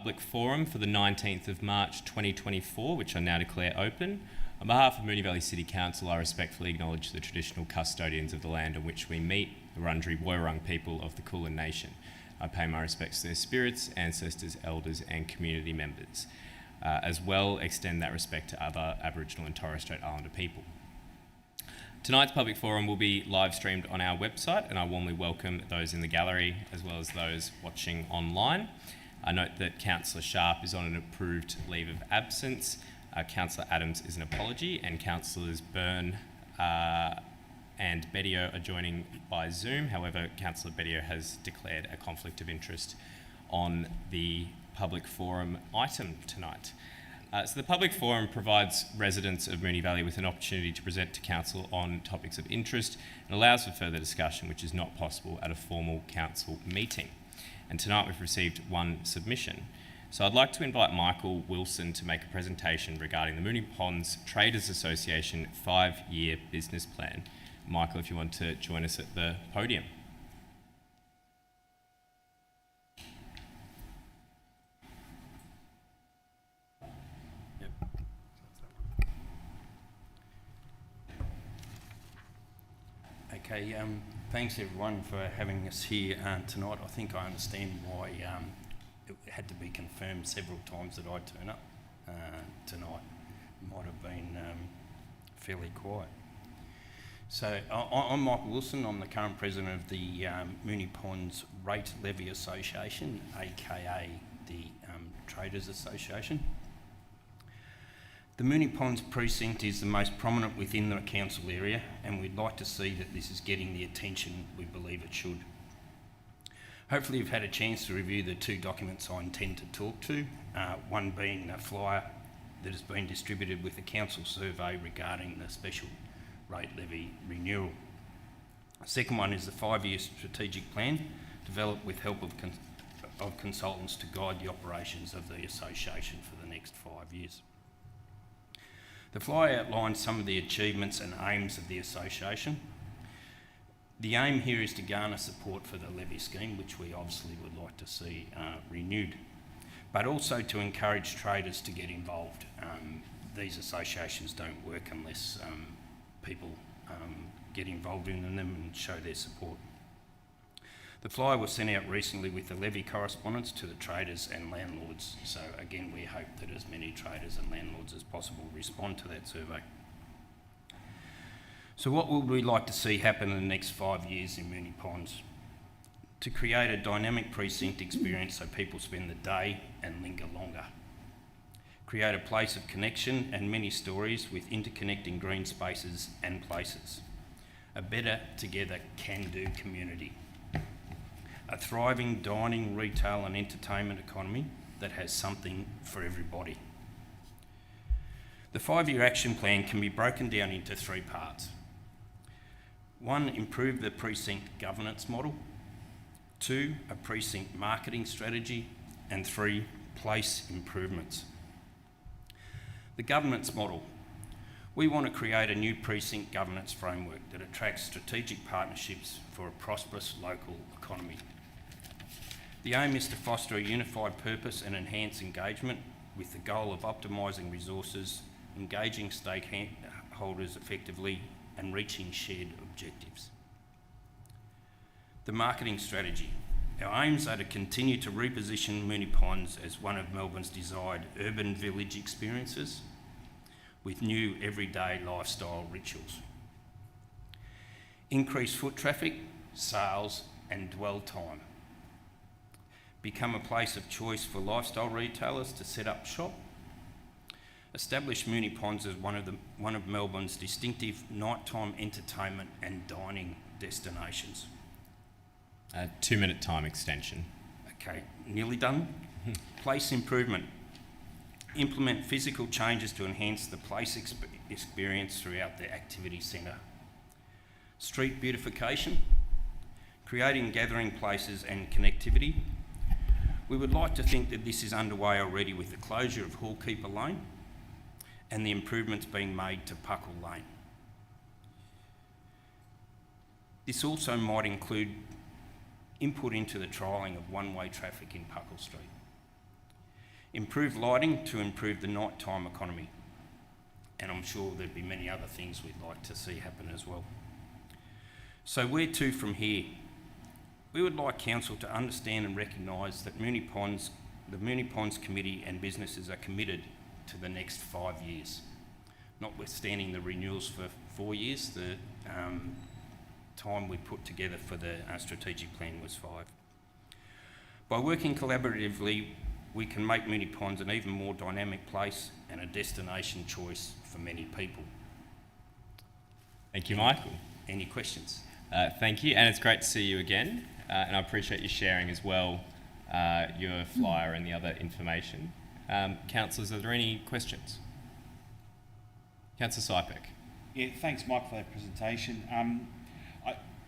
public forum for the 19th of March 2024, which I now declare open. On behalf of Moonee Valley City Council, I respectfully acknowledge the traditional custodians of the land on which we meet, the Wurundjeri Woiwurrung people of the Kulin Nation. I pay my respects to their spirits, ancestors, elders and community members. As well, extend that respect to other Aboriginal and Torres Strait Islander people. Tonight's public forum will be live streamed on our website, and I warmly welcome those in the gallery as well as those watching online. I note that Councillor Sharp is on an approved leave of absence. Councillor Adams is an apology, and Councillors Byrne and Bedio are joining by Zoom. However, Councillor Bedio has declared a conflict of interest on the public forum item tonight. So the public forum provides residents of Moonee Valley with an opportunity to present to Council on topics of interest and allows for further discussion, which is not possible at a formal Council meeting. And tonight we've received one submission. So I'd like to invite Michael Wilson to make a presentation regarding the Moonee Ponds Traders Association 5-year business plan. Michael, if you want to join us at the podium. Okay, thanks everyone for having us here tonight. I think I understand why it had to be confirmed several times that I'd turn up tonight. Might have been fairly quiet. So I'm Michael Wilson. I'm the current president of the Moonee Ponds Rate Levy Association, aka the Traders Association. The Moonee Ponds precinct is the most prominent within the council area, and we'd like to see that this is getting the attention we believe it should. Hopefully you've had a chance to review the two documents I intend to talk to, one being a flyer that has been distributed with the council survey regarding the special rate levy renewal. The second one is the 5-year strategic plan developed with help of consultants to guide the operations of the association for the next 5 years. The flyer outlines some of the achievements and aims of the association. The aim here is to garner support for the levy scheme, which we obviously would like to see renewed, but also to encourage traders to get involved. These associations don't work unless people get involved in them and show their support. The flyer was sent out recently with the levy correspondence to the traders and landlords. So again, we hope that as many traders and landlords as possible respond to that survey. So what would we like to see happen in the next 5 years in Moonee Ponds? To create a dynamic precinct experience so people spend the day and linger longer. Create a place of connection and many stories with interconnecting green spaces and places. A better together can-do community. A thriving dining, retail and entertainment economy that has something for everybody. The 5-year action plan can be broken down into 3 parts. 1, improve the precinct governance model. 2, a precinct marketing strategy. And 3, place improvements. The governance model. We want to create a new precinct governance framework that attracts strategic partnerships for a prosperous local economy. The aim is to foster a unified purpose and enhance engagement with the goal of optimising resources, engaging stakeholders effectively and reaching shared objectives. The marketing strategy. Our aims are to continue to reposition Moonee Ponds as one of Melbourne's desired urban village experiences with new everyday lifestyle rituals. Increase foot traffic, sales and dwell time. Become a place of choice for lifestyle retailers to set up shop. Establish Moonee Ponds as one of Melbourne's distinctive nighttime entertainment and dining destinations. 2-minute time extension. Okay, nearly done. Place improvement. Implement physical changes to enhance the place experience throughout the activity centre. Street beautification. Creating gathering places and connectivity. We would like to think that this is underway already with the closure of Hallkeeper Lane and the improvements being made to Puckle Lane. This also might include input into the trialling of one-way traffic in Puckle Street. Improve lighting to improve the nighttime economy. And I'm sure there'd be many other things we'd like to see happen as well. So where to from here? We would like Council to understand and recognise that the Moonee Ponds Committee and businesses are committed to the next 5 years. Notwithstanding the renewals for 4 years, the time we put together for the strategic plan was 5. By working collaboratively, we can make Moonee Ponds an even more dynamic place and a destination choice for many people. Thank you, Michael. Any questions? Thank you, and it's great to see you again. And I appreciate you sharing as well your flyer and the other information. Councillors, are there any questions? Councillor Sypek. Yeah, thanks, Mike, for that presentation.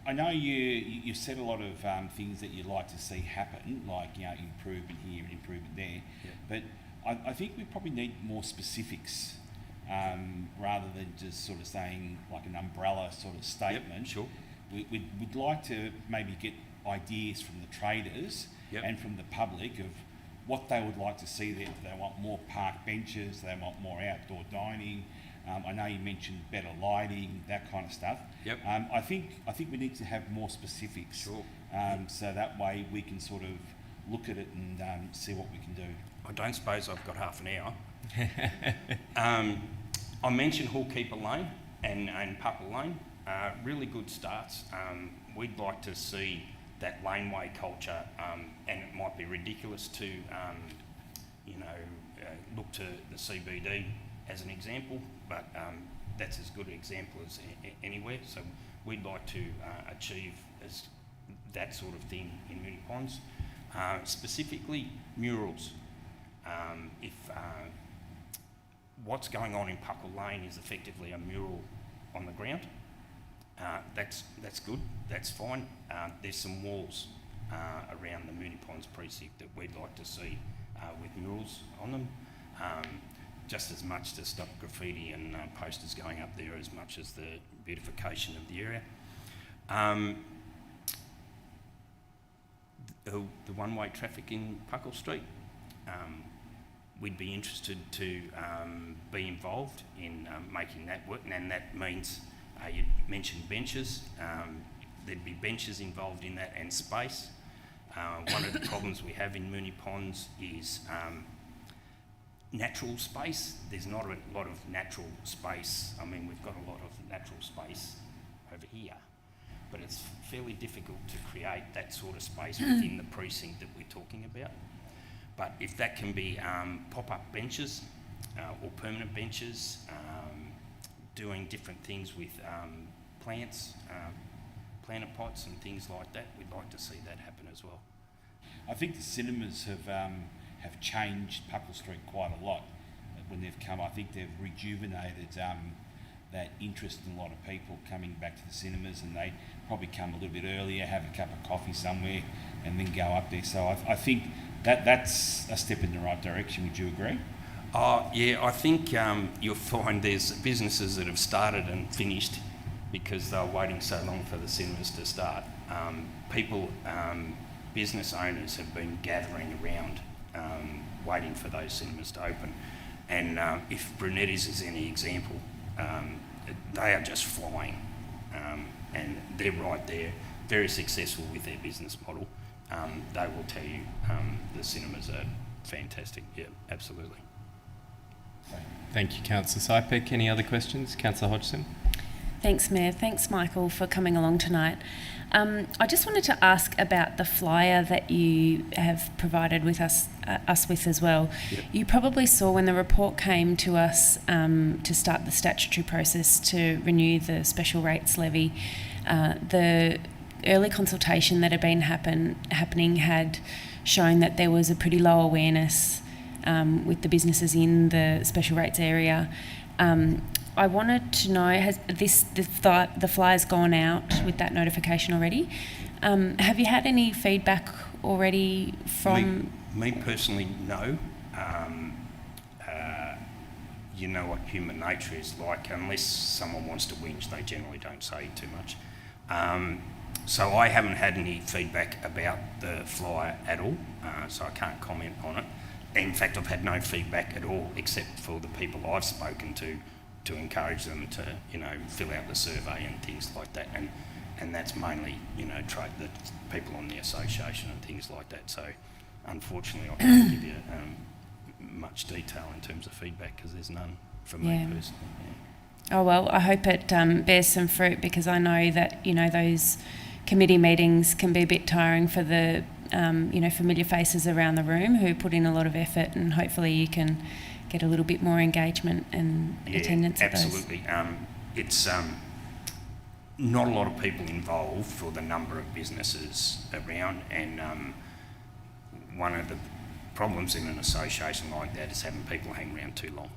I know you've said a lot of things that you'd like to see happen, like improvement here and improvement there. Yeah. But I think we probably need more specifics rather than just sort of saying like an umbrella sort of statement. Yep, sure. We'd like to maybe get ideas from the traders and from the public of what they would like to see there. Do they want more park benches? Do they want more outdoor dining? I know you mentioned better lighting, that kind of stuff. Yep. I think we need to have more specifics. Sure. So that way we can sort of look at it and see what we can do. I don't suppose I've got half an hour. I mentioned Hallkeeper Lane and Pupple Lane. Really good starts. We'd like to see that laneway culture, and it might be ridiculous to, look to the CBD as an example, but that's as good an example as anywhere. So we'd like to achieve as that sort of thing in Moonee Ponds. Specifically, murals. If what's going on in Puckle Lane is effectively a mural on the ground, that's good, that's fine. There's some walls around the Moonee Ponds precinct that we'd like to see with murals on them. Just as much to stop graffiti and posters going up there as much as the beautification of the area. The one-way traffic in Puckle Street, we'd be interested to be involved in making that work, and that means you mentioned benches. There'd be benches involved in that and space. One of the problems we have in Moonee Ponds is natural space. There's not a lot of natural space. I mean, we've got a lot of natural space over here, but it's fairly difficult to create that sort of space within the precinct that we're talking about. But if that can be pop-up benches or permanent benches, doing different things with plants, planter pots and things like that, we'd like to see that happen as well. I think the cinemas have changed Puckle Street quite a lot when they've come. I think they've rejuvenated that interest in a lot of people coming back to the cinemas, and they probably come a little bit earlier, have a cup of coffee somewhere, and then go up there. So I think that's a step in the right direction. Would you agree? Yeah, I think you'll find there's businesses that have started and finished because they were waiting so long for the cinemas to start. Business owners have been gathering around waiting for those cinemas to open. And if Brunetti's is any example, they are just flying. And they're right there, very successful with their business model. They will tell you the cinemas are fantastic. Yeah, absolutely. Thank you, Councillor Sypek. Any other questions? Councillor Hodgson. Thanks, Mayor. Thanks, Michael, for coming along tonight. I just wanted to ask about the flyer that you have provided with us with as well. Yep. You probably saw when the report came to us to start the statutory process to renew the special rates levy, the early consultation that had been happening had shown that there was a pretty low awareness with the businesses in the special rates area. I wanted to know, has the flyer's gone out with that notification already? Have you had any feedback already from... Me personally, no. You know what human nature is like. Unless someone wants to whinge, they generally don't say too much. So I haven't had any feedback about the flyer at all, so I can't comment on it. in fact, I've had no feedback at all, except for the people I've spoken to encourage them to, you know, fill out the survey and things like that. And that's mainly, you know, the people on the association and things like that. So, unfortunately, I can't give you much detail in terms of feedback because there's none from me personally. Yeah. Oh, well, I hope it bears some fruit, because I know that, you know, those committee meetings can be a bit tiring for the, you know, familiar faces around the room who put in a lot of effort, and hopefully you can get a little bit more engagement and attendance at those. Absolutely. It's not a lot of people involved for the number of businesses around, and one of the problems in an association like that is having people hang around too long.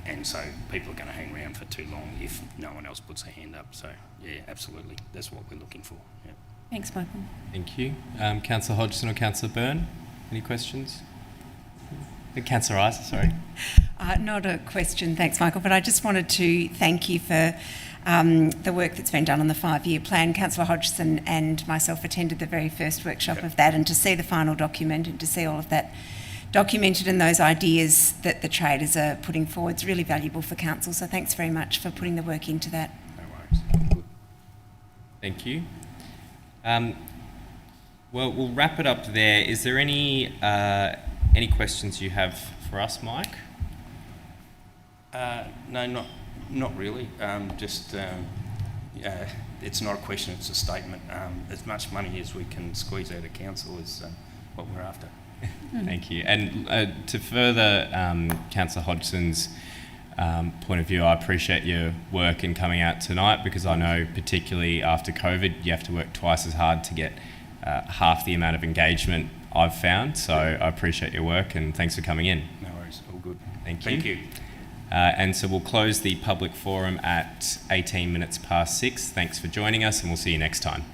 And so people are going to hang around for too long if no one else puts their hand up. So, yeah, absolutely. That's what we're looking for. Yeah. Thanks, Michael. Thank you. Councillor Hodgson or Councillor Byrne, any questions? Councillor Isa, sorry. Not a question, thanks, Michael, but I just wanted to thank you for the work that's been done on the 5-year plan. Councillor Hodgson and myself attended the very first workshop of that, and to see the final document and to see all of that documented and those ideas that the traders are putting forward is really valuable for council. So thanks very much for putting the work into that. No worries. Good. Thank you. Well, we'll wrap it up there. Is there any questions you have for us, Mike? No, not really. It's not a question, it's a statement. As much money as we can squeeze out of council is what we're after. Thank you. And to further Councillor Hodgson's point of view, I appreciate your work in coming out tonight, because I know particularly after COVID you have to work twice as hard to get half the amount of engagement I've found. So I appreciate your work, and thanks for coming in. No worries, all good. Thank you. Thank you. And so we'll close the public forum at 18 minutes past 6. Thanks for joining us, and we'll see you next time.